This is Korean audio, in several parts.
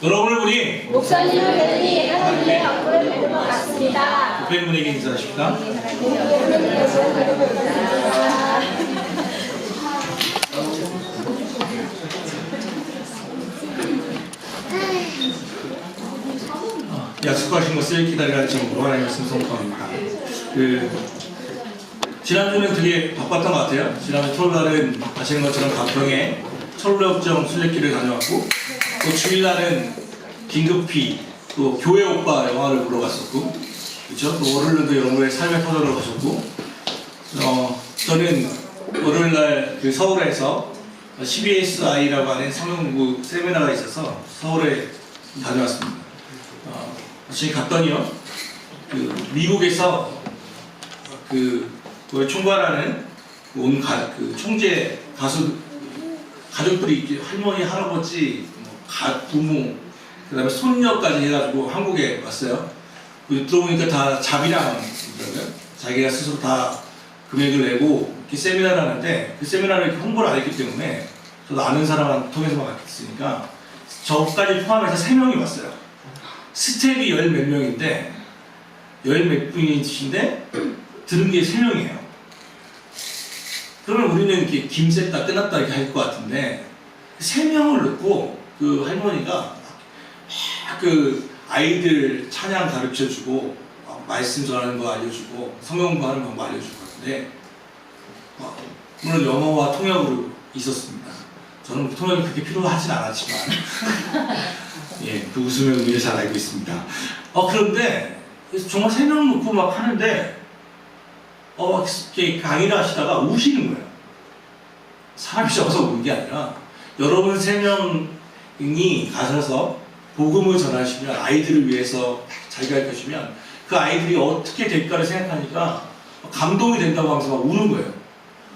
여러분을 보니 목사님을 뵈니 하나님의 얼굴을 뵈는 것 같습니다. 옆에 있는 분에게 인사하십니다. 약속하신 것을 기다리라 지금으로 하나님의 말씀 선포합니다. 지난주는 되게 바빴던 것 같아요. 지난주 토요일날은 아시는 것처럼 가평에 철로역정 순례길을 다녀왔고, 또 주일날은 긴급히 또 교회 오빠 영화를 보러 갔었고, 그렇죠? 또 월요일날도 영어의 삶의 터전을 가셨고, 저는 월요일날 그 서울에서 CBSI라고 하는 성경공부 세미나가 있어서 서울에 다녀왔습니다. 지금 갔더니요, 미국에서 그걸 총괄하는 총재 가족들이 가족들이 할아버지, 부모, 그 다음에 손녀까지 해가지고 한국에 왔어요. 들어보니까 다 자비랑이더라고요. 자기가 스스로 다 금액을 내고 이렇게 세미나를 하는데, 그 세미나를 이렇게 홍보를 안 했기 때문에 저도 아는 사람한테 통해서만 갔으니까 저까지 포함해서 3명이 왔어요. 스텝이 열 몇 명인데, 열 몇 분이신데 들은 게 3명이에요. 그러면 우리는 이렇게 김셌다 끝났다 이렇게 할 것 같은데, 3명을 넣고 그 할머니가 막 그 아이들 찬양 가르쳐주고 말씀 전하는 거 알려주고 성경 공부하는 방법 알려줄 것 같은데, 물론 영어와 통역으로 있었습니다. 저는 통역이 그렇게 필요하진 않았지만 예, 그 웃음의 의미를 잘 알고 있습니다. 그런데 정말 3명 놓고 막 하는데 이렇게 강의를 하시다가 우시는 거예요. 사람이 적어서 우는 게 아니라, 여러분 3명이 가셔서 복음을 전하시면, 아이들을 위해서 잘 가르쳐주면 그 아이들이 어떻게 될까를 생각하니까 감동이 된다고 하면서 막 우는 거예요.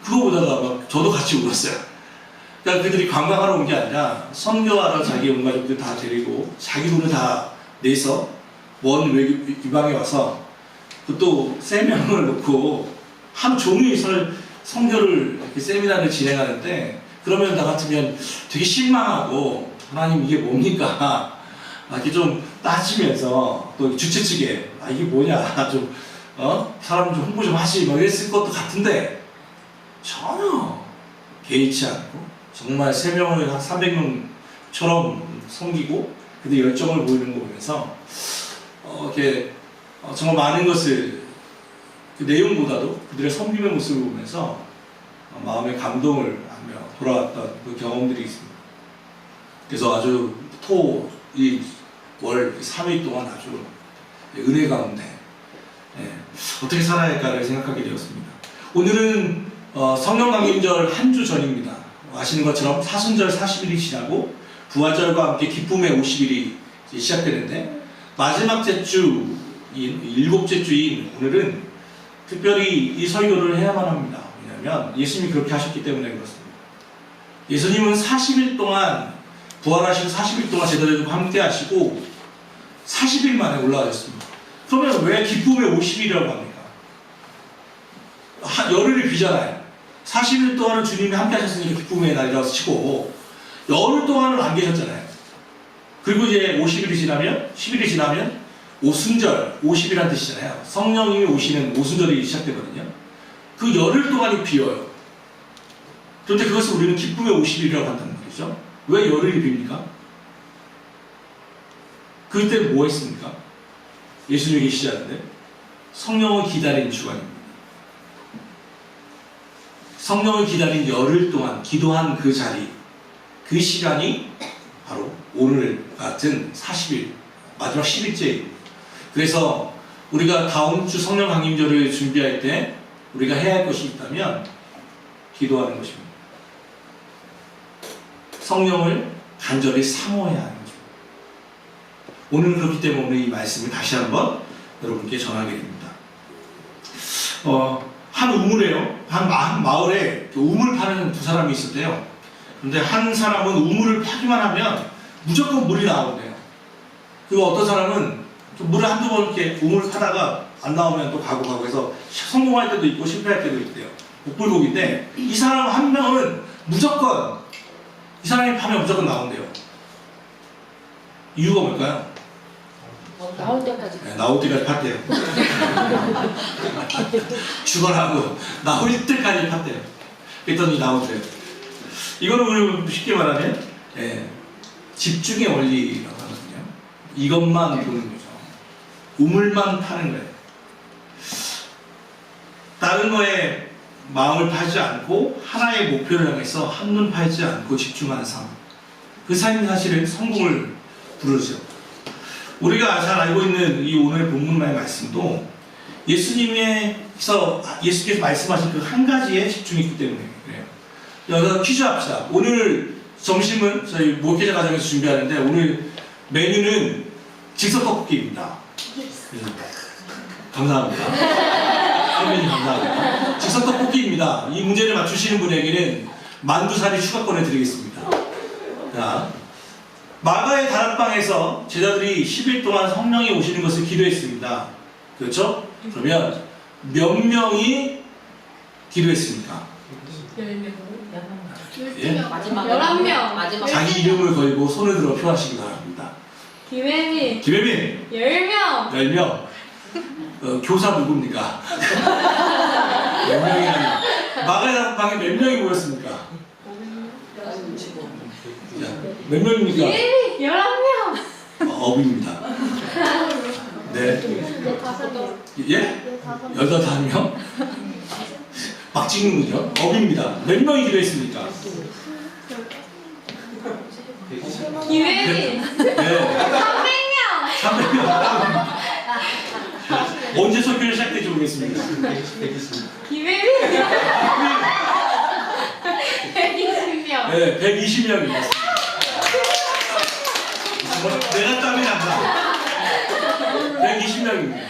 그거 보다가 막 저도 같이 울었어요. 그러니까 그들이 관광하러 온 게 아니라 선교하러 자기 온 가족들 다 데리고 자기 돈을 다 내서 먼 유방에 와서 또 3명을 놓고 하루 종일 선교를 이렇게 세미나를 진행하는데, 그러면 나 같으면 되게 실망하고, 하나님 이게 뭡니까? 이렇게 좀 따지면서, 또 주최 측에 이게 뭐냐, 좀 사람 좀 홍보 좀 하시 뭐 이랬을 것도 같은데, 전혀 개의치 않고 정말 3명을 한 300명처럼 섬기고 그들 열정을 보이는 거 보면서 이렇게 정말 많은 것을, 그 내용보다도 그들의 섬김의 모습을 보면서 마음의 감동을 하며 돌아왔던 그 경험들이 있습니다. 그래서 아주 월 3일 동안 아주 은혜 가운데 어떻게 살아야 할까를 생각하게 되었습니다. 오늘은 성령 강림절 한 주 전입니다. 아시는 것처럼 사순절 40일이 지나고 부활절과 함께 기쁨의 50일이 시작되는데, 마지막 제주인 7째 주인 오늘은 특별히 이 설교를 해야만 합니다. 왜냐하면 예수님이 그렇게 하셨기 때문에 그렇습니다. 예수님은 40일 동안 부활하시고 40일 동안 제자들과 함께 하시고 40일 만에 올라가셨습니다. 그러면 왜 기쁨의 50일이라고 합니까? 열흘이 비잖아요. 40일 동안은 주님이 함께 하셨으니까 기쁨의 날이라고 치고, 열흘 동안은 안 계셨잖아요. 그리고 이제 50일이 지나면, 10일이 지나면 오순절, 50이라는 뜻이잖아요. 성령님이 오시는 오순절이 시작되거든요. 그 열흘 동안이 비어요. 그런데 그것을 우리는 기쁨의 50일이라고 한다는 말이죠. 왜 열흘이 빕니까? 그때 뭐 했습니까? 예수님이 계시지 않는데 성령을 기다린 주간입니다. 성령을 기다린 열흘 동안 기도한 그 자리, 그 시간이 바로 오늘 같은 40일, 마지막 10일째입니다. 그래서 우리가 다음 주 성령 강림절을 준비할 때 우리가 해야 할 것이 있다면 기도하는 것입니다. 성령을 간절히 사모해야 하는 것입니다. 오늘은 그렇기 때문에 오늘 이 말씀을 다시 한번 여러분께 전하게 됩니다. 한 우물에요. 한 마을에 우물 파는 두 사람이 있었대요. 근데 한 사람은 우물을 파기만 하면 무조건 물이 나오는데요. 그리고 어떤 사람은 물을 한두 번 이렇게 우물을 파다가 안 나오면 또 가고 해서 성공할 때도 있고 실패할 때도 있대요. 복불복인데, 이 사람 한 명은 무조건, 이 사람이 파면 무조건 나온대요. 이유가 뭘까요? 나올 때까지. 네, 나올 때까지 팠대요. 죽어라고 나올 때까지 팠대요. 그랬더니 나오더래요. 이거는 우리 쉽게 말하면 집중의 원리라고 하거든요. 이것만 보는 거죠. 우물만 파는 거예요. 다른 거에 마음을 팔지 않고 하나의 목표를 향해서 한눈 팔지 않고 집중하는 삶. 그 삶이 사실은 성공을 부르죠. 우리가 잘 알고 있는 이 오늘 본문의 말씀도 예수께서 말씀하신 그 한 가지에 집중했기 때문에 그래요. 여기서 퀴즈 합시다. 오늘 점심은 저희 목회자 과정에서 준비하는데 오늘 메뉴는 즉석 떡볶이입니다. 감사합니다. 선배님 감사합니다. 즉석 떡볶이입니다. 이 문제를 맞추시는 분에게는 만두사리 추가권을 드리겠습니다. 자, 마가의 다락방에서 제자들이 10일 동안 성령이 오시는 것을 기도했습니다. 그렇죠? 그러면 몇 명이 기도했습니까? 10명. 예? 마지막 11명. 마지막. 자기 이름을 걸고 손을 들어 표하시기 바랍니다. 김혜민. 김혜민 10명. 10명. 교사 누굽니까? 몇 명이 아니라 마가의 다락방에 몇 명이 모였습니까? 자, 몇 명입니까? 김혜민 11명. 업입니다. 네. 15명. 예? 15명? 막 찍는군요. 업입니다. 몇 명이 기도했습니까? 김혜민. 네. 300명. 300명. 언제 설교를 시작될지 모르겠습니다. 김혜민. 120명. 네, 120명입니다. 내가 땀이 난다. 120명입니다.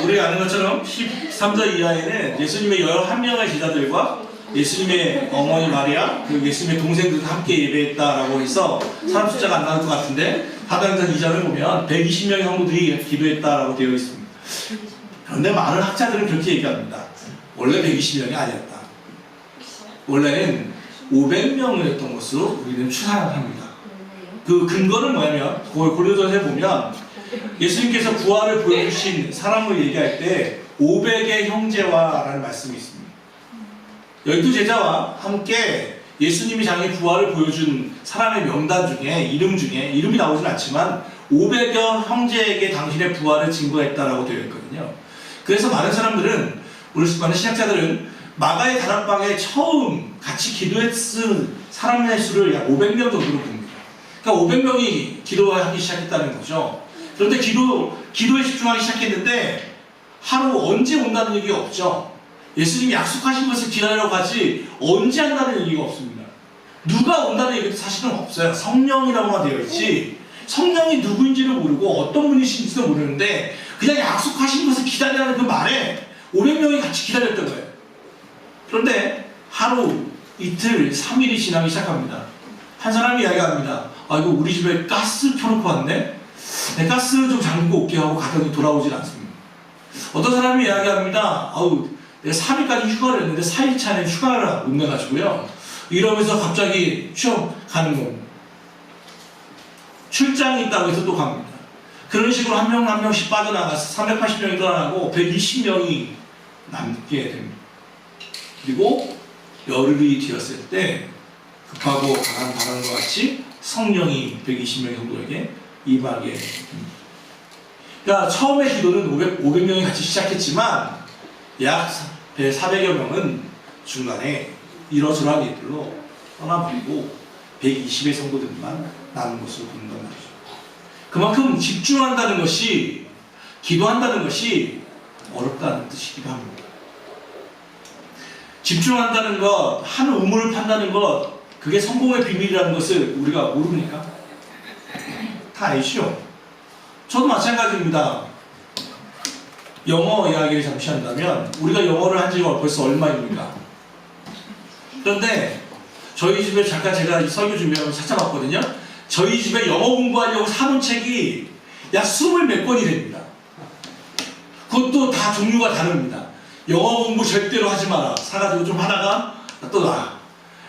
우리 아는 것처럼 13절 이하에는 예수님의 11명의 제자들과 예수님의 어머니 마리아, 그리고 예수님의 동생들도 함께 예배했다라고 해서 사람 숫자가 안 나올 것 같은데 사도행전 2절을 보면 120명의 성도들이 기도했다라고 되어 있습니다. 그런데 많은 학자들은 그렇게 얘기합니다. 원래 120명이 아니었다. 원래는 500명이었던 것으로 우리는 추산을 합니다. 그 근거는 뭐냐면 고린도전에 보면 예수님께서 부활을 보여주신 사람을 얘기할 때 500의 형제와라는 말씀이 있습니다. 12제자와 함께 예수님이 장의 부활을 보여준 사람의 명단 중에 이름이 나오진 않지만 500여 형제에게 당신의 부활을 증거했다라고 되어 있거든요. 그래서 많은 사람들은 우리 많은 신학자들은 마가의 다락방에 처음 같이 기도했을 사람의 수를 약 500명 정도로 봅니다. 그러니까 500명이 기도하기 시작했다는 거죠. 그런데 기도에 집중하기 시작했는데 하루 언제 온다는 얘기가 없죠. 예수님이 약속하신 것을 기다리러 가지 언제 한다는 얘기가 없습니다. 누가 온다는 얘기도 사실은 없어요. 성령이라고만 되어 있지 성령이 누구인지를 모르고 어떤 분이신지도 모르는데 그냥 약속하신 것을 기다리라는 그 말에 500명이 같이 기다렸던 거예요. 그런데 하루, 이틀, 3일이 지나기 시작합니다. 한 사람이 이야기합니다. 이거 우리 집에 가스 켜놓고 왔네? 내 가스 좀 잠그고 올게 하고 가더니 돌아오질 않습니다. 어떤 사람이 이야기합니다. 내가 3일까지 휴가를 했는데 4일 차에 휴가를 못 내가지고요. 이러면서 갑자기 취업 가는 겁니다. 출장이 있다고 해서 또 갑니다. 그런 식으로 한 명 한 명씩 빠져나가서 380명이 떠나고 120명이 남게 됩니다. 그리고 열흘이 되었을 때 급하고 강한 바람과 같이 성령이 120명 정도에게 임하게 됩니다. 그러니까 처음에 기도는 500명이 같이 시작했지만 약 400여 명은 중간에 이러저러한 일들로 떠나버리고 120의 성도들만 남은 것으로 보는 건 말이죠. 그만큼 집중한다는 것이 기도한다는 것이 어렵다는 뜻이기도 합니다. 집중한다는 것, 한 우물을 판다는 것, 그게 성공의 비밀이라는 것을 우리가 모릅니까? 다 아시죠? 저도 마찬가지입니다. 영어 이야기를 잠시 한다면 우리가 영어를 한 지가 벌써 얼마입니까? 그런데 저희 집에 잠깐 제가 설교 준비하면서 찾아봤거든요. 저희 집에 영어 공부하려고 사놓은 책이 약 20몇 권이 됩니다. 그것도 다 종류가 다릅니다. 영어 공부 절대로 하지 마라. 사가지고 좀 하다가 또 놔.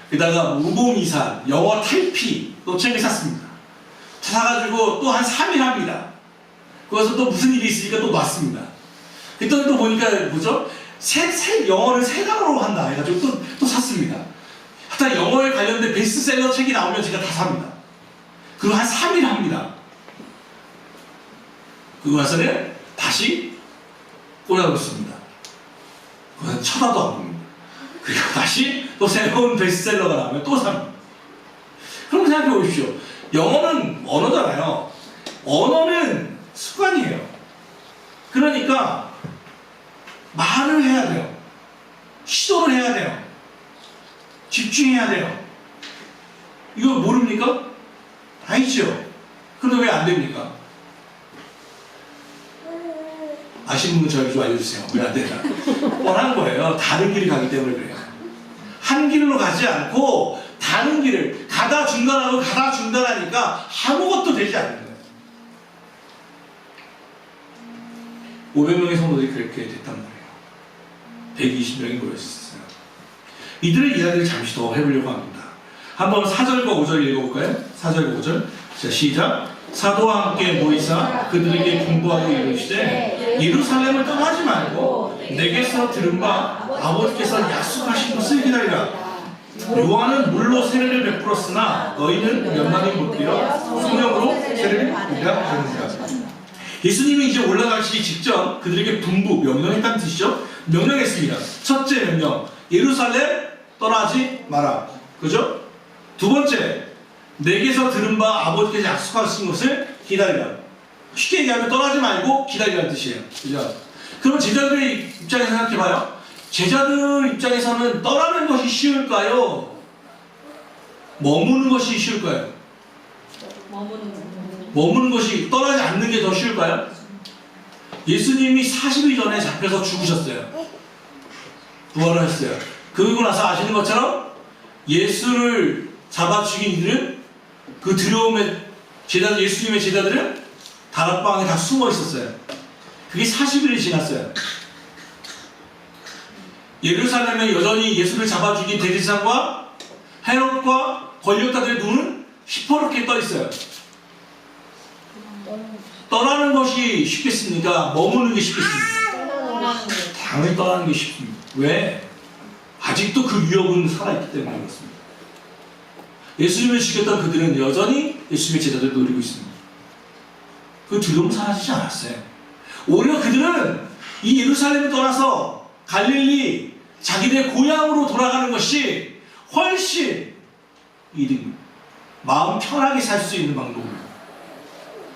게다가 무공이산, 영어 탈피 또 책을 샀습니다. 사가지고 또 한 3일 합니다. 거기서 또 무슨 일이 있으니까 또 놨습니다. 그랬더니 또 보니까 뭐죠? 영어를 세 단어로 한다 해가지고 또 샀습니다. 하여튼 영어에 관련된 베스트셀러 책이 나오면 제가 다 삽니다. 그리고 한 3일 합니다. 그리고 나서는 다시 꽂아놓습니다. 그건 쳐다도 안 봅니다. 그리고 다시 또 새로운 베스트셀러가 나오면 또 삽니다. 그럼 생각해 보십시오. 영어는 언어잖아요. 언어는 습관이에요. 그러니까 말을 해야 돼요. 시도를 해야 돼요. 집중해야 돼요. 이거 모릅니까? 알죠? 그런데 왜 안 됩니까? 아시는 분 저에게 좀 알려주세요. 왜 안 된다? 뻔한 거예요. 다른 길을 가기 때문에 그래요. 한 길로 가지 않고 다른 길을 가다 중단하고 가다 중단하니까 아무것도 되지 않는 거예요. 500명의 성도들이 그렇게 됐단 말이에요. 120명이 모였어요. 이들의 이야기를 잠시 더 해보려고 합니다. 한번 4절과 5절 읽어볼까요? 4절과 5절. 자, 시작. 사도와 함께 모이사 그들에게 공부하고 이르시되 예루살렘을 떠나지 말고 내게서 들은 바 아버지께서 약속하신 것을 기다리라. 요한은 물로 세례를 베풀었으나 너희는 면만이 못 빌어 성령으로 세례를 받으라 하는지라. 예수님이 이제 올라가시기 직전 그들에게 분부, 명령했다는 뜻이죠. 명령했습니다. 첫째 명령, 예루살렘 떠나지 마라. 그죠? 두 번째, 내게서 들은 바 아버지께서 약속하신 것을 기다리라. 쉽게 얘기하면 떠나지 말고 기다리라는 뜻이에요. 그죠? 그럼 제자들의 입장에서 생각해봐요. 제자들 입장에서는 떠나는 것이 쉬울까요? 머무는 것이 쉬울까요? 머무는 것이, 떠나지 않는 게 더 쉬울까요? 예수님이 40일 전에 잡혀서 죽으셨어요. 부활을 했어요. 그러고 나서 아시는 것처럼 예수를 잡아 죽인 이들은 그 두려움에 예수님의 제자들은 다락방에 다 숨어 있었어요. 그게 40일이 지났어요. 예루살렘에 여전히 예수를 잡아 죽인 대제사장과 헤롯과 권력자들의 눈은 시퍼렇게 떠 있어요. 떠나는 것이 쉽겠습니까? 머무는 게 쉽겠습니까? 당연히 떠나는 게 쉽습니다. 왜? 아직도 그 위협은 살아있기 때문에 그렇습니다. 예수님을 죽였던 그들은 여전히 예수님의 제자들을 노리고 있습니다. 그 두려움은 사라지지 않았어요. 오히려 그들은 이 예루살렘을 떠나서 갈릴리 자기네 고향으로 돌아가는 것이 훨씬 이득입니다. 마음 편하게 살 수 있는 방법입니다.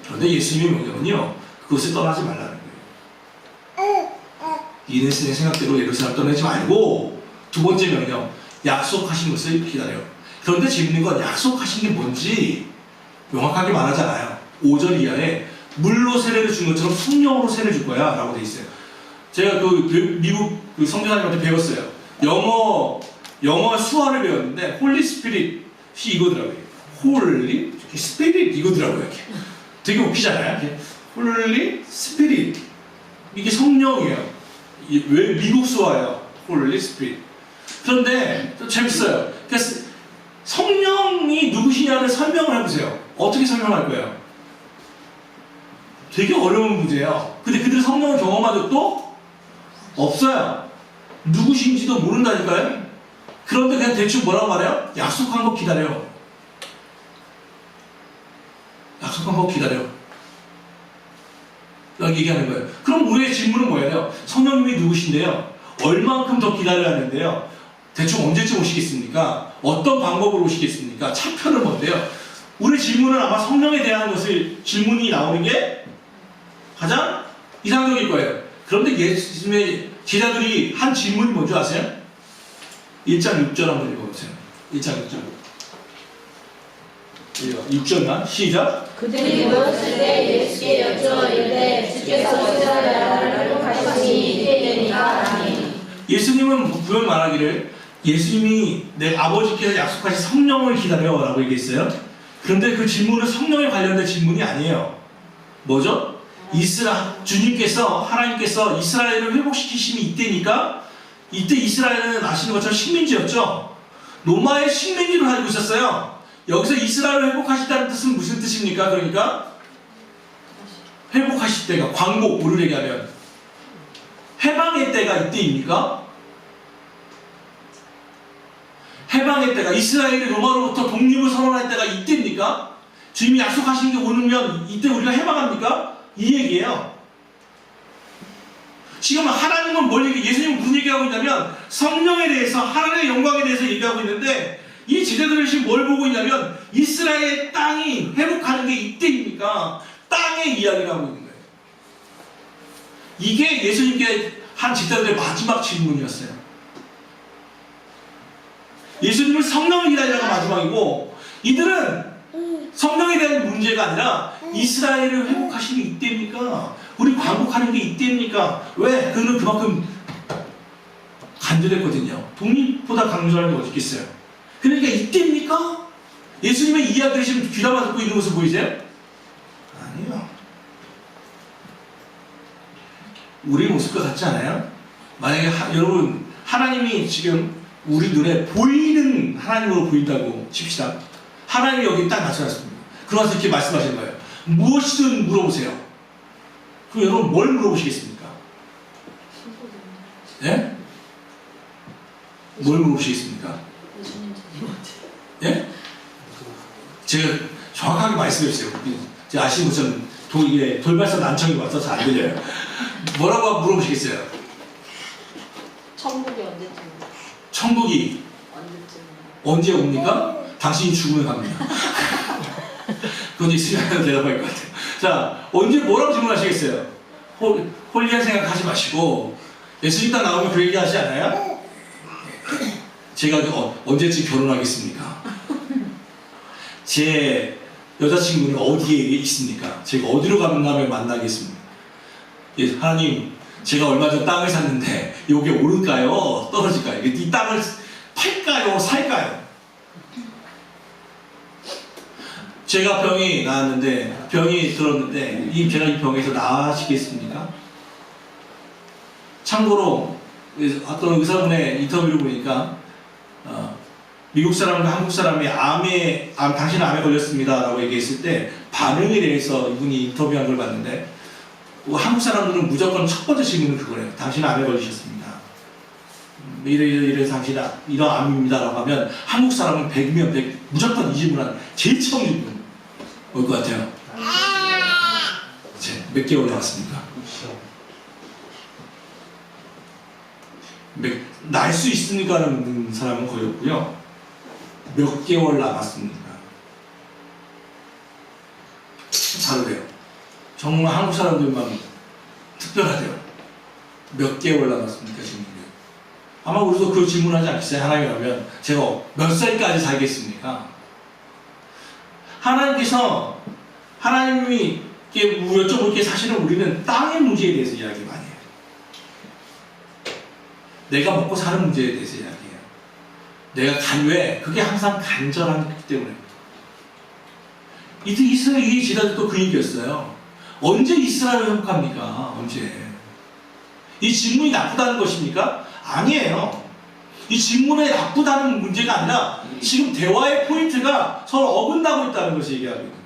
그런데 예수님의 명령은요, 그것을 떠나지 말라는 거예요. 이네스의 생각대로 예루살렘 떠나지 말고, 두 번째 명령, 약속하신 것을 기다려. 그런데 재밌는 건 약속하신 게 뭔지 명확하게 말하잖아요. 5절 이하에 물로 세례를 준 것처럼 성령으로 세례를 줄 거야 라고 돼 있어요. 제가 미국 선교사님한테 배웠어요. 영어 수화를 배웠는데 홀리 스피릿이 이거더라고요. 홀리 스피릿 이거더라고요. 이렇게. 되게 웃기잖아요. 홀리 스피릿, 이게 성령이에요. 왜 미국 수화예요? 홀리 스피릿. 그런데 좀 재밌어요. 그래서 성령이 누구시냐를 설명을 해보세요. 어떻게 설명할 거예요? 되게 어려운 문제예요. 근데 그들은 성령을 경험한 적도 없어요. 누구신지도 모른다니까요. 그런데 그냥 대충 뭐라고 말해요? 약속한 거 기다려. 약속한 거 기다려. 라고 얘기하는 거예요. 그럼 우리의 질문은 뭐예요? 성령님이 누구신데요? 얼만큼 더 기다려야 하는데요? 대충 언제쯤 오시겠습니까? 어떤 방법으로 오시겠습니까? 차편은 뭔데요? 우리 질문은 아마 성령에 대한 것을 질문이 나오는 게 가장 이상적일 거예요. 그런데 예수님의 제자들이 한 질문이 뭔지 아세요? 1장 6절 한번 읽어보세요. 1장 6절. 6절만 시작. 그들이 모였을 때 예수께 여쭈어 이르되 주께서 제자들을 가시니 이게 되니까 하니. 예수님은 분명히 말하기를 예수님이 내 아버지께서 약속하신 성령을 기다려 라고 얘기했어요. 그런데 그 질문은 성령에 관련된 질문이 아니에요. 뭐죠? 주님께서 하나님께서 이스라엘을 회복시키심이 이때니까, 이때 이스라엘은 아시는 것처럼 식민지였죠. 로마의 식민지로 살고 있었어요. 여기서 이스라엘을 회복하시다는 뜻은 무슨 뜻입니까? 그러니까 회복하실 때가 광복, 우리를 얘기하면 해방의 때가 이때입니까? 해방의 때가, 이스라엘이 로마로부터 독립을 선언할 때가 이때입니까? 주님이 약속하신 게 오면 이때 우리가 해방합니까? 이 얘기예요. 지금 하나님은 뭘 얘기, 예수님은 무슨 얘기하고 있냐면 성령에 대해서, 하나님의 영광에 대해서 얘기하고 있는데, 이 제자들이 지금 뭘 보고 있냐면 이스라엘 땅이 회복하는 게 이때입니까? 땅의 이야기를 하고 있는 거예요. 이게 예수님께 한 제자들의 마지막 질문이었어요. 예수님은 성령을 기다리다가 마지막이고, 이들은 성령에 대한 문제가 아니라 이스라엘을 회복하시는 게 이때입니까? 우리 광복하는 게 이때입니까? 왜? 그는 그만큼 간절했거든요. 독립보다 강조하는 게 어디 있겠어요? 그러니까 이때입니까? 예수님의 이야기를 지금 귀담아 듣고 있는 모습 보이세요? 아니요. 우리 모습과 같지 않아요? 만약에 여러분, 하나님이 지금 우리 눈에 보이는 하나님으로 보인다고 칩시다. 하나님이 여기 딱 나타났습니다. 그러면서 이렇게 말씀하시는 거예요. 무엇이든 물어보세요. 그럼 여러분 뭘 물어보시겠습니까? 예? 뭘 물어보시겠습니까? 예? 제가 정확하게 말씀해주세요. 제가 아시는 것처럼 이게 돌발성 난청이 와서 잘 안 들려요. 뭐라고 물어보시겠어요? 천국이 언제쯤? 천국이 언제쯤? 언제 옵니까? 당신이 죽으면 갑니다. 그건 이제 수련하는 대답할 것 같아요. 자, 언제 뭐라고 질문하시겠어요? 홀리한 생각하지 마시고, 예수님 딱 나오면 그 얘기 하지 않아요? 제가 언제쯤 결혼하겠습니까? 제 여자친구는 어디에 있습니까? 제가 어디로 가면 만나겠습니까? 예, 하나님, 제가 얼마 전 땅을 샀는데 이게 오를까요? 떨어질까요? 이 땅을 팔까요? 살까요? 제가 병이 나왔는데, 병이 들었는데 제가 이 병에서 나으시겠습니까? 참고로 어떤 의사분의 인터뷰를 보니까 미국 사람과 한국 사람이 당신은 암에 걸렸습니다 라고 얘기했을 때 반응에 대해서 이분이 인터뷰한 걸 봤는데, 한국 사람들은 무조건 첫 번째 질문은 그거예요. 당신은 암에 걸리셨습니다. 이래 당신은 이런 암입니다 라고 하면, 한국 사람은 100이면 100 무조건 이 질문은 제일 처음 질문 올 것 같아요. 몇 개월 남았습니까? 날 수 있습니까? 라는 사람은 거의 없고요. 몇 개월 남았습니까? 다르대요. 정말 한국 사람들만 특별하대요. 몇 개월 남았습니까? 질문이요. 아마 우리도 그 질문하지 않겠어요? 하나님 하면 제가 몇 살까지 살겠습니까? 하나님께서, 하나님이 여쭤볼 게 사실은 우리는 땅의 문제에 대해서 이야기 많이 해요. 내가 먹고 사는 문제에 대해서 이야기해요. 내가 왜? 그게 항상 간절하기 때문에. 이스라엘 지도자도 그 얘기였어요. 언제 이스라엘을 회복합니까? 언제? 이 질문이 나쁘다는 것입니까? 아니에요. 이 질문에 나쁘다는 문제가 아니라 지금 대화의 포인트가 서로 어긋나고 있다는 것을 얘기하고 있는 거예요.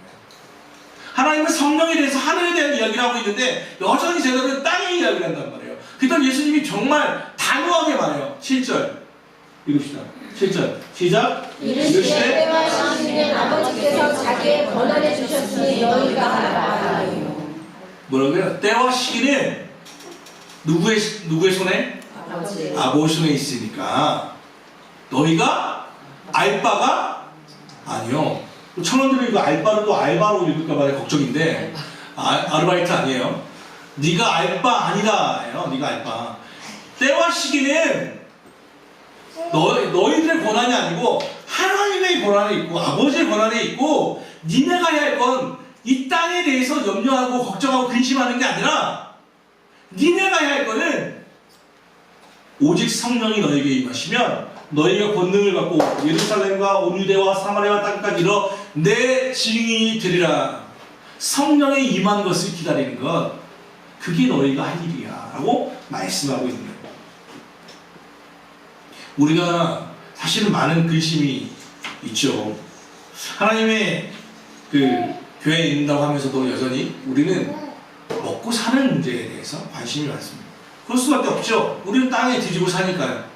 하나님은 성령에 대해서 하늘에 대한 이야기를 하고 있는데 여전히 제자들은 땅의 이야기를 한단 말이에요. 그때 예수님이 정말 단호하게 말해요. 7절 읽읍시다. 7절 시작. 이르시되 때와 시기는 아버지께서 자기의 권한에 주셨으니 너희가 알아야. 뭐라고요? 때와 시기는 누구의 손에? 아버지 손에 있으니까 너희가 알 바가 아니요. 청년들이 이거 알 바를 또 알바로 읽을까봐 걱정인데, 아르바이트 아니에요. 네가 알 바 아니다예요. 네가 알 바. 때와 시기는 너희들의 권한이 아니고 하나님의 권한이 있고 아버지의 권한이 있고, 니네가 해야 할 건 이 땅에 대해서 염려하고 걱정하고 근심하는 게 아니라 니네가 해야 할 거는 오직 성령이 너에게 임하시면 너희가 권능을 받고 예루살렘과 온 유대와 사마리아 땅까지 이르러 내 증인이 되리라. 성령의 임한 것을 기다리는 것, 그게 너희가 할 일이야 라고 말씀하고 있는 거예요. 우리가 사실은 많은 근심이 있죠. 하나님의 그 교회에 있는다고 하면서도 여전히 우리는 먹고 사는 문제에 대해서 관심이 많습니다. 그럴 수밖에 없죠. 우리는 땅에 뒤지고 사니까요.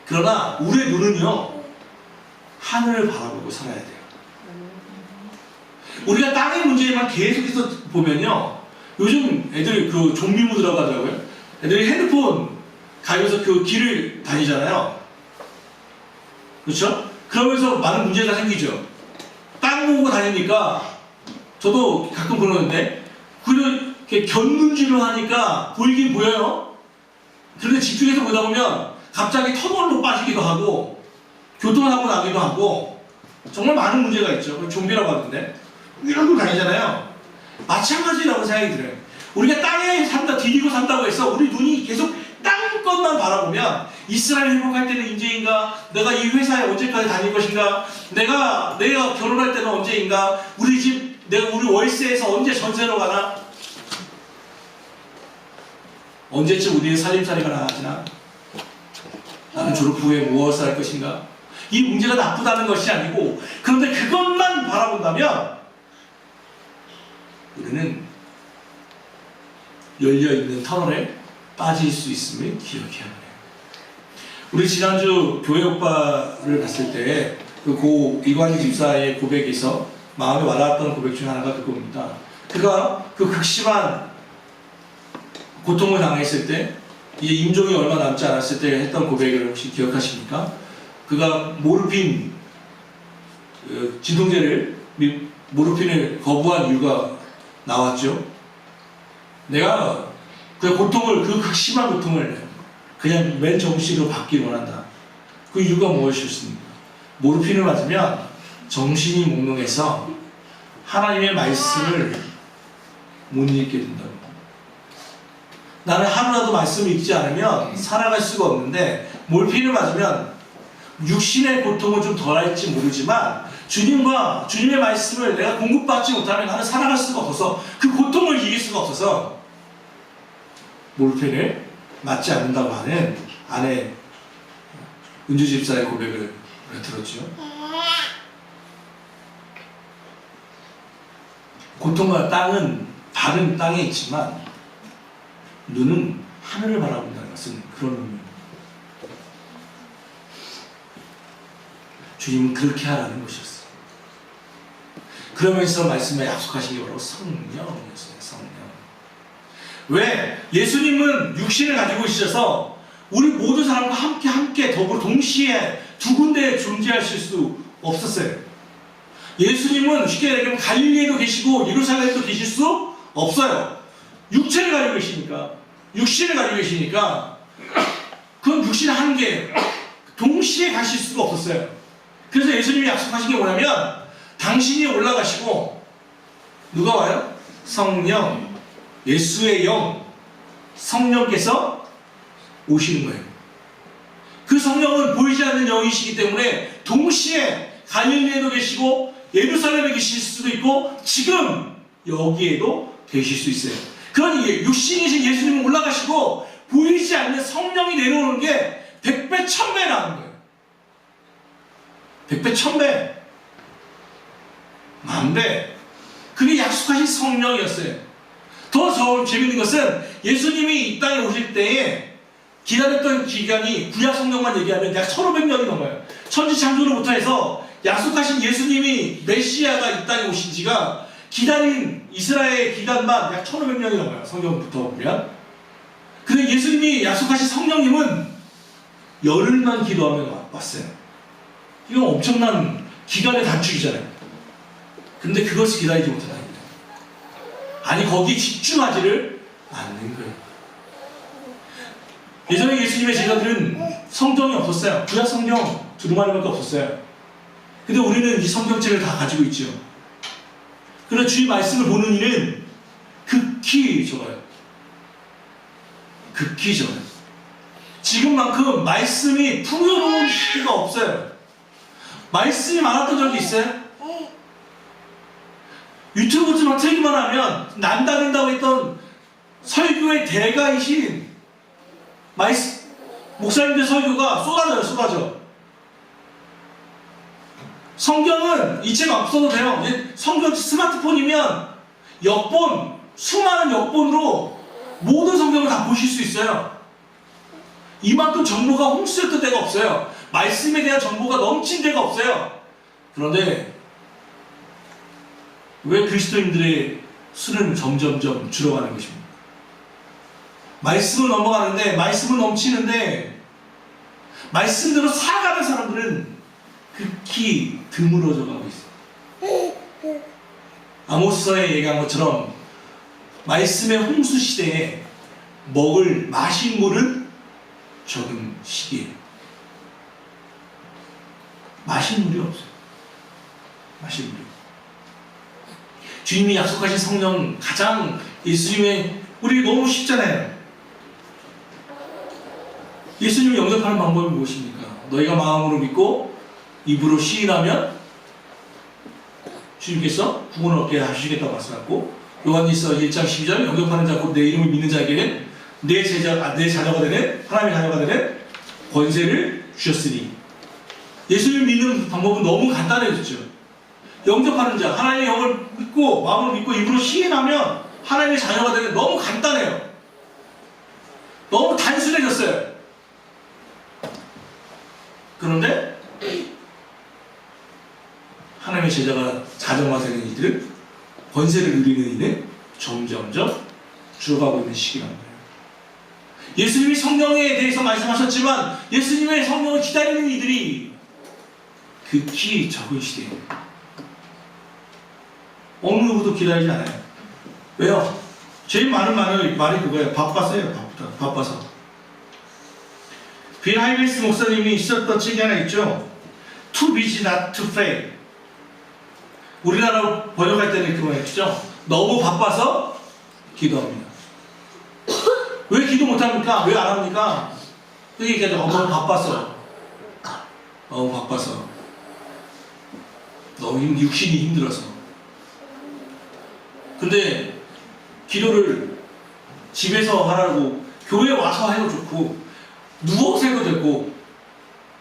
그러나 우리의 눈은요, 하늘을 바라보고 살아야 돼요. 우리가 땅의 문제에만 계속해서 보면요, 요즘 애들이 그 좀비 모드라고 하더라고요. 애들이 핸드폰 가지고서 그 길을 다니잖아요. 그렇죠? 그러면서 많은 문제가 생기죠. 땅 보고 다니니까 저도 가끔 그러는데 그렇게 견눈질을 하니까 보이긴 보여요. 그런데 집중해서 보다 보면 갑자기 터널로 빠지기도 하고 교통사고 나기도 하고 정말 많은 문제가 있죠. 좀비라고 하는데 이러고 다니잖아요. 마찬가지라고 생각이 들어요. 우리가 땅에 산다, 디디고 산다고 해서 우리 눈이 계속 땅 것만 바라보면 이스라엘 회복할 때는 언제인가, 내가 이 회사에 언제까지 다닐 것인가, 내가 결혼할 때는 언제인가, 우리 집, 우리 월세에서 언제 전세로 가나, 언제쯤 우리의 살림살이가 나아지나, 나는 졸업 후에 무엇을 할 것인가. 이 문제가 나쁘다는 것이 아니고, 그런데 그것만 바라본다면 우리는 열려있는 터널에 빠질 수 있음을 기억해야 해요. 우리 지난주 교회 오빠를 봤을 때 그 고 이관희 집사의 고백에서 마음에 와닿았던 고백 중 하나가 그겁니다. 그가 그 극심한 고통을 당했을 때, 이제 임종이 얼마 남지 않았을 때 했던 고백을 혹시 기억하십니까? 그가 모르핀, 진통제를, 모르핀을 거부한 이유가 나왔죠. 내가 그 고통을, 그 극심한 고통을 그냥 맨 정신으로 받기를 원한다. 그 이유가 무엇이었습니까? 모르핀을 맞으면 정신이 몽롱해서 하나님의 말씀을 못 읽게 된다고. 나는 하루라도 말씀을 읽지 않으면 살아갈 수가 없는데, 몰핀을 맞으면 육신의 고통은 좀 덜할지 모르지만 주님과 주님의 말씀을 내가 공급받지 못하면 나는 살아갈 수가 없어서, 그 고통을 이길 수가 없어서 몰핀을 맞지 않는다고 하는 아내 은주 집사의 고백을 들었죠. 고통과 땅은 발은 땅에 있지만 눈은 하늘을 바라본다는 것은 그런 의미입니다. 주님은 그렇게 하라는 것이었어요. 그러면서 말씀에 약속하신 게 바로 성령이었어요. 성령. 왜? 예수님은 육신을 가지고 있으셔서 우리 모든 사람과 함께 더불어 동시에 두 군데에 존재하실 수 없었어요. 예수님은 쉽게 얘기하면 갈릴리에도 계시고 예루살렘에도 계실 수 없어요. 육체를 가지고 계시니까, 육신을 가지고 계시니까 그건 육신 한계, 동시에 가실 수가 없었어요. 그래서 예수님이 약속하신 게 뭐냐면, 당신이 올라가시고 누가 와요? 성령, 예수의 영, 성령께서 오시는 거예요. 그 성령은 보이지 않는 영이시기 때문에 동시에 갈릴리에도 계시고 예루살렘에 계실 수도 있고 지금 여기에도 계실 수 있어요. 그러니 육신이신 예수님은 올라가시고 보이지 않는 성령이 내려오는 게 100배, 1000배 나는 거예요. 100배, 1000배, 만배. 그게 약속하신 성령이었어요. 더 재밌는 것은 예수님이 이 땅에 오실 때에 기다렸던 기간이 구약 성경만 얘기하면 약 1500년이 넘어요. 천지창조로부터 해서 약속하신 예수님이 메시아가 이 땅에 오신 지가 기다린 이스라엘 기간만 약 1500년이 넘어요. 성경부터 보면. 근데 예수님이 약속하신 성령님은 열흘만 기도하면 왔어요. 이건 엄청난 기간의 단축이잖아요. 근데 그것을 기다리지 못하다니. 아니, 거기 집중하지를 않는 거예요. 예전에 예수님의 제자들은 성경이 없었어요. 구약 성경 두루마리밖에 없었어요. 근데 우리는 이 성경책을 다 가지고 있죠. 그러나 주의 말씀을 보는 이는 극히 적어요. 극히 적어요. 지금만큼 말씀이 풍요로운 시기가 없어요. 말씀이 많았던 적이 있어요? 유튜브만 틀기만 하면 난다른다고 했던 설교의 대가이신 목사님들 설교가 쏟아져요. 성경은 이 책 없어도 돼요. 성경 스마트폰이면 역본, 수많은 역본으로 모든 성경을 다 보실 수 있어요. 이만큼 정보가 홍수였던 데가 없어요. 말씀에 대한 정보가 넘친 데가 없어요. 그런데 왜 그리스도인들의 수는 점점점 줄어가는 것입니까? 말씀은 넘어가는데, 말씀은 넘치는데, 말씀대로 살아가는 사람들은 극히 드물어져 가고 있어요. 아모스서에 얘기한 것처럼 말씀의 홍수 시대에 마실 물은 적은 시기예요. 마실 물이 없어요. 마실 물이. 주님이 약속하신 성령, 가장 예수님의, 우리 너무 쉽잖아요. 예수님을 영접하는 방법이 무엇입니까? 너희가 마음으로 믿고 입으로 시인하면 주님께서 구원을 얻게 하시겠다고 말씀하셨고, 요한일서 1장 12절, 영접하는 자 곧 내 이름을 믿는 자에게는 내 자녀가 되는, 하나님의 자녀가 되는 권세를 주셨으니. 예수님을 믿는 방법은 너무 간단해졌죠. 영접하는 자, 하나님의 영을 믿고 마음으로 믿고 입으로 시인하면 하나님의 자녀가 되는, 너무 간단해요. 너무 단순해졌어요. 그런데 하나님의 자녀가 되는 이들은, 권세를 누리는 이는 점점점 줄어가고 있는 시기란 말이에요. 예수님이 성령에 대해서 말씀하셨지만 예수님의 성령을 기다리는 이들이 극히 적은 시대입니다. 어느 누구도 기다리지 않아요. 왜요? 제일 많은 말이 그거예요. 바빠서요. 바빠서. 빌 하이베스 목사님이 쓰셨던 책이 하나 있죠. Too busy not to pray. 우리나라로 번역할 때는 이렇게 말했죠. 너무 바빠서 기도합니다. 왜 기도 못합니까? 왜 안 합니까? 그게 얘기하죠. 너무 바빠서. 너무 바빠서. 너무 육신이 힘들어서. 근데 기도를 집에서 하라고, 교회 와서 해도 좋고 누워서 해도 되고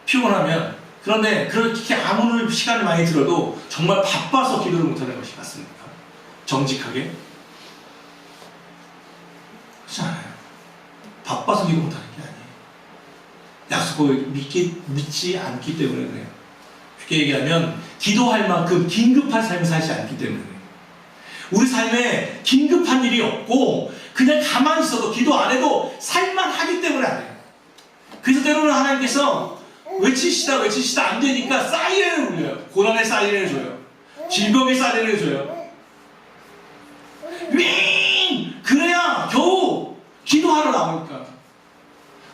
피곤하면. 그런데 그렇게 아무리 시간을 많이 들어도 정말 바빠서 기도를 못하는 것이 맞습니까? 정직하게? 그렇지 않아요. 바빠서 기도 못하는 게 아니에요. 약속을 믿지 않기 때문에 그래요. 쉽게 얘기하면 기도할 만큼 긴급한 삶을 살지 않기 때문에 그래요. 우리 삶에 긴급한 일이 없고 그냥 가만히 있어도, 기도 안 해도 살만 하기 때문에 안 해요. 그래서 때로는 하나님께서 외치시다 안 되니까 사이렌을 울려요. 고난의 사이렌을 줘요. 질병의 사이렌을 줘요. 윙! 그래야 겨우 기도하러 나오니까.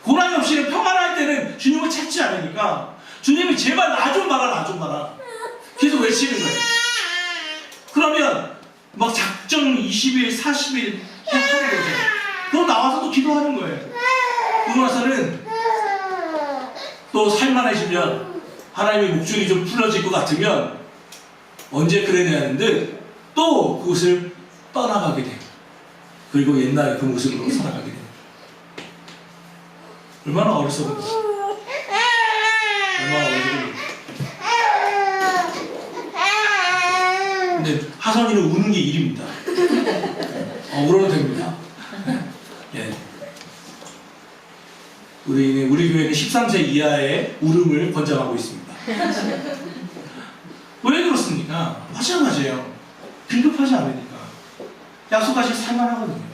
고난이 없이는 평안할 때는 주님을 찾지 않으니까 주님이 제발 나 좀 봐라. 계속 외치는 거예요. 그러면 막 작정 20일, 40일 하는 거죠. 그럼 나와서 또 기도하는 거예요. 그러고 나서는 또 살만해지면, 하나님의 목줄이 좀 풀어질 것 같으면 언제 그래냐는 듯 또 그곳을 떠나가게 돼요. 그리고 옛날 그 모습으로 살아가게 돼요. 얼마나 어려서 보니. 얼마나 어려서 보니. 근데 하선이는 우는 게 일입니다. 울어도 됩니다. 예. 우리 교회는 13세 이하의 울음을 권장하고 있습니다. 왜 그렇습니까? 마찬가지예요. 긴급하지 않으니까. 약속하신 살만하거든요.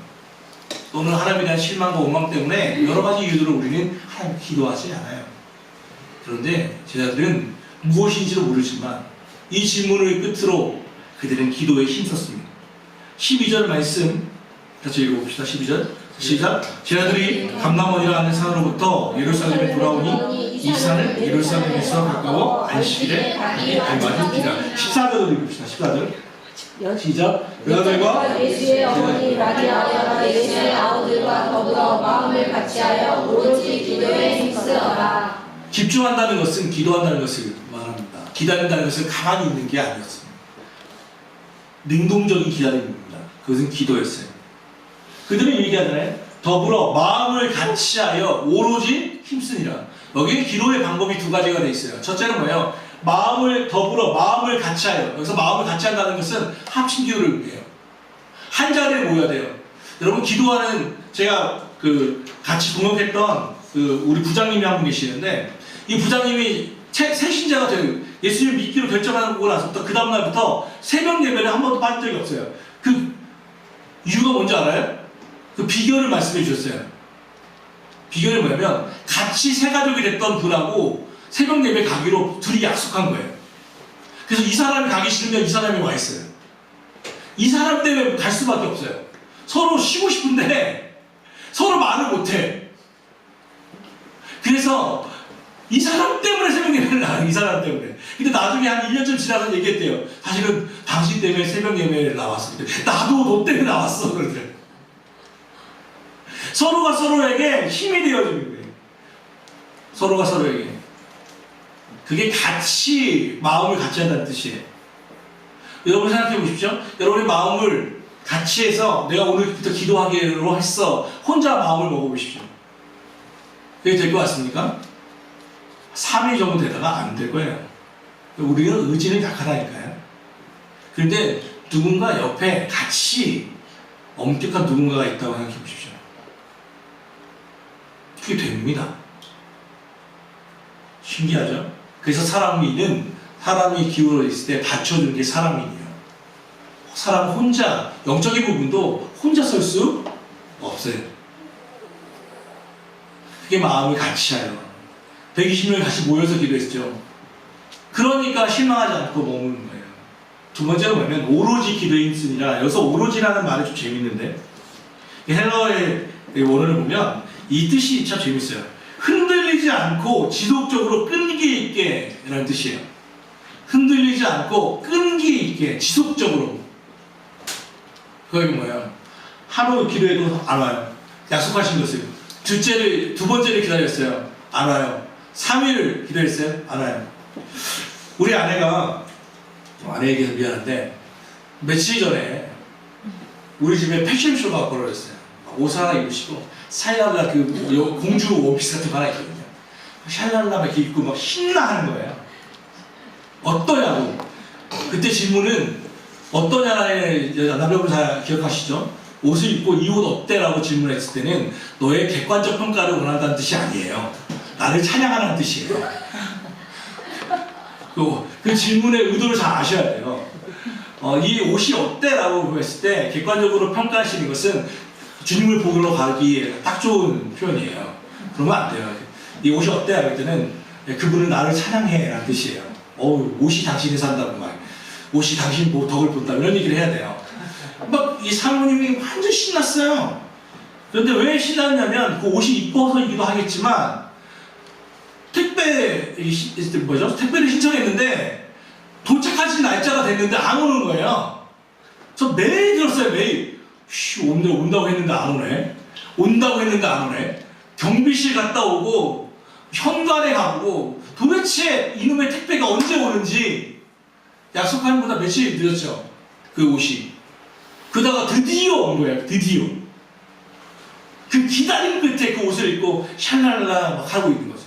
또는 하나님에 대한 실망과 원망 때문에 여러 가지 이유로 우리는 하나님 기도하지 않아요. 그런데 제자들은 무엇인지도 모르지만 이 질문을 끝으로 그들은 기도에 힘썼습니다. 12절 말씀 같이 읽어봅시다. 12절 시작. 제자들이 감람원이라 하는 산으로부터 예루살렘에 돌아오니 이 산은 예루살렘에서 가까워 안식일에 알바입니다. 14절을 읽읍시다. 14절 시작. 여자들과 예수의 어머니 마리아와 예수의 아우들과 더불어 마음을 같이하여 오로지 기도에 힘쓰어라. 집중한다는 것은 기도한다는 것을 말합니다. 기다린다는 것은 가만히 있는 게 아니었습니다. 능동적인 기다림입니다. 그것은 기도였어요. 그들은 얘기하잖아요. 더불어 마음을 같이하여 오로지 힘쓰니라. 여기에 기도의 방법이 두 가지가 돼 있어요. 첫째는 뭐예요? 마음을 더불어 마음을 같이 하여. 여기서 마음을 같이 한다는 것은 합심 기도를 의미해요. 한 자리에 모여야 돼요. 여러분 기도하는 제가 같이 동역했던 우리 부장님이 한 분 계시는데 이 부장님이 새신자가 돼요. 예수님 믿기로 결정하고 나서부터 그 다음날부터 새벽 예배를 한 번도 빠진 적이 없어요. 그 이유가 뭔지 알아요? 그 비결을 말씀해 주셨어요. 비결이 뭐냐면 같이 새 가족이 됐던 분하고 새벽 예배 가기로 둘이 약속한 거예요. 그래서 이 사람이 가기 싫으면 이 사람이 와 있어요. 이 사람 때문에 갈 수밖에 없어요. 서로 쉬고 싶은데 서로 말을 못해. 그래서 이 사람 때문에 새벽 예배를 나와요. 이 사람 때문에. 근데 나중에 한 1년쯤 지나서 얘기했대요. 사실은 당신 때문에 새벽 예배를 나왔어. 나도 너 때문에 나왔어. 그러더래요. 서로가 서로에게 힘이 되어주는 거예요. 서로가 서로에게. 그게 같이 마음을 같이 한다는 뜻이에요. 여러분 생각해 보십시오. 여러분의 마음을 같이 해서 내가 오늘부터 기도하기로 했어. 혼자 마음을 먹어보십시오. 그게 될 것 같습니까? 3일 정도 되다가 안 될 거예요. 우리는 의지는 약하다니까요. 그런데 누군가 옆에 같이 엄격한 누군가가 있다고 생각해 보십시오. 그게 됩니다. 신기하죠? 그래서 사람이 기울어 있을 때 받쳐주는 게 사람이에요. 사람 혼자, 영적인 부분도 혼자 설 수 없어요. 그게 마음을 같이 하여 120명이 같이 모여서 기도했죠. 그러니까 실망하지 않고 머무는 거예요. 두 번째로 뭐냐면 오로지 기도의 힘쓰니라. 여기서 오로지라는 말이 좀 재밌는데 헬러의 원어를 보면 이 뜻이 참 재밌어요. 흔들리지 않고 지속적으로 끈기 있게 라는 뜻이에요. 흔들리지 않고 끈기 있게 지속적으로. 그게 뭐예요? 하루 기도해도 안 와요. 약속하신 것을. 두 번째를 기다렸어요. 안 와요. 3일을 기다렸어요. 안 와요. 우리 아내가, 아내에게 미안한데 며칠 전에 우리 집에 패션쇼가 벌어졌어요. 옷 하나 입으시고 샬랄라 공주 원피스 같은 거 하나 있거든요. 샬랄라 이렇게 입고 막 신나하는 거예요. 어떠냐고. 그때 질문은 어떠냐의 남자분 잘 기억하시죠? 옷을 입고 이 옷 어때? 라고 질문했을 때는 너의 객관적 평가를 원한다는 뜻이 아니에요. 나를 찬양하는 뜻이에요. 그 질문의 의도를 잘 아셔야 돼요. 이 옷이 어때? 라고 했을 때 객관적으로 평가하시는 것은 주님을 보러 가기에 딱 좋은 표현이에요. 그러면 안 돼요. 이 옷이 어때? 할 때는 그분은 나를 찬양해 라는 뜻이에요. 옷이 당신이 산다고 막 옷이 당신 덕을 본다 이런 얘기를 해야 돼요. 막 이 사모님이 완전 신났어요. 그런데 왜 신났냐면 그 옷이 이뻐서이기도 하겠지만 택배를 신청했는데 도착하신 날짜가 됐는데 안 오는 거예요. 저 매일 들었어요. 매일. 온다고 했는데 안 오네. 온다고 했는데 안 오네. 경비실 갔다 오고 현관에 가보고 도대체 이놈의 택배가 언제 오는지 약속한 것보다 며칠 늦었죠. 그 옷이. 그러다가 드디어 온 거예요. 드디어. 그 기다림 끝에 그 옷을 입고 샬랄라 막 하고 있는 거죠.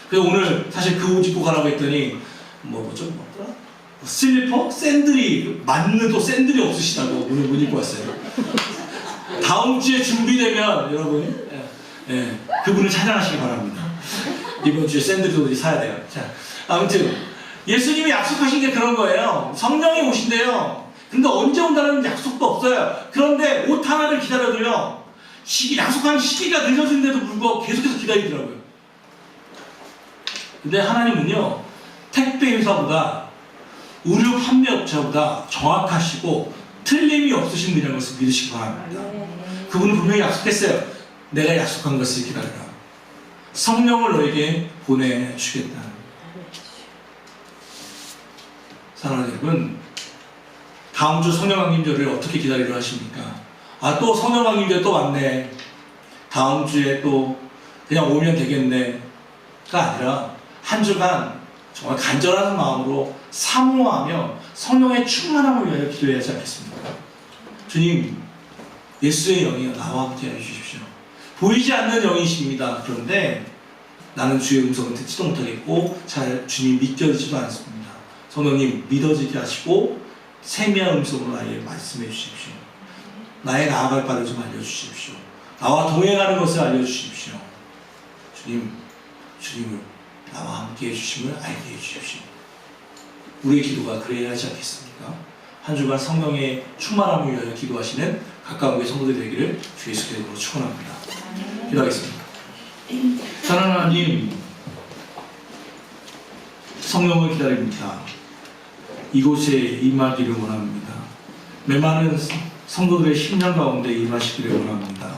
그래서 오늘 사실 그 옷 입고 가라고 했더니 뭐더라? 슬리퍼? 샌들이 맞는 또 샌들이 없으시다고 오늘 못 입고 왔어요. 다음 주에 준비되면 여러분이 그분을 찬양하시기 바랍니다. 이번 주에 샌들도 사야 돼요. 자, 아무튼 예수님이 약속하신 게 그런 거예요. 성령이 오신대요. 근데 언제 온다는 약속도 없어요. 그런데 옷 하나를 기다려도요. 약속한 시기가 늦어진데도 불구하고 계속해서 기다리더라고요. 근데 하나님은요. 택배 회사보다 의류 판매업자보다 정확하시고 틀림이 없으신 분이라는 것을 믿으시기 바랍니다. 그분은 분명히 약속했어요. 내가 약속한 것을 기다려라. 성령을 너에게 보내주겠다. 사랑하는 여러분, 다음 주 성령강림절을 어떻게 기다리려 하십니까? 또 성령강림절 또 왔네. 다음 주에 또 그냥 오면 되겠네. 가 아니라 한 주간 정말 간절한 마음으로 사모하며 성령의 충만함을 위하여 기도해야 하지 않겠습니까? 주님, 예수의 영이 나와 함께 해주십시오. 보이지 않는 영이십니다. 그런데 나는 주의 음성을 듣지도 못하겠고 잘 주님 믿겨지지도 않습니다. 성령님 믿어지게 하시고 세미한 음성으로 나에게 말씀해 주십시오. 나의 나아갈 바를 좀 알려주십시오. 나와 동행하는 것을 알려주십시오. 주님을 나와 함께 해주심을 알게 해주십시오. 우리의 기도가 그래야 하지 않겠습니까? 한 주간 성령의 충만함을 위하여 기도하시는 가까운 교회 성도들 되기를 주 예수 그리스도로 축원합니다. 기도하겠습니다. 사랑하는 하나님, 성령을 기다립니다. 이곳에 임하기를 원합니다. 메마른 성도들의 심령 가운데 임하시기를 원합니다.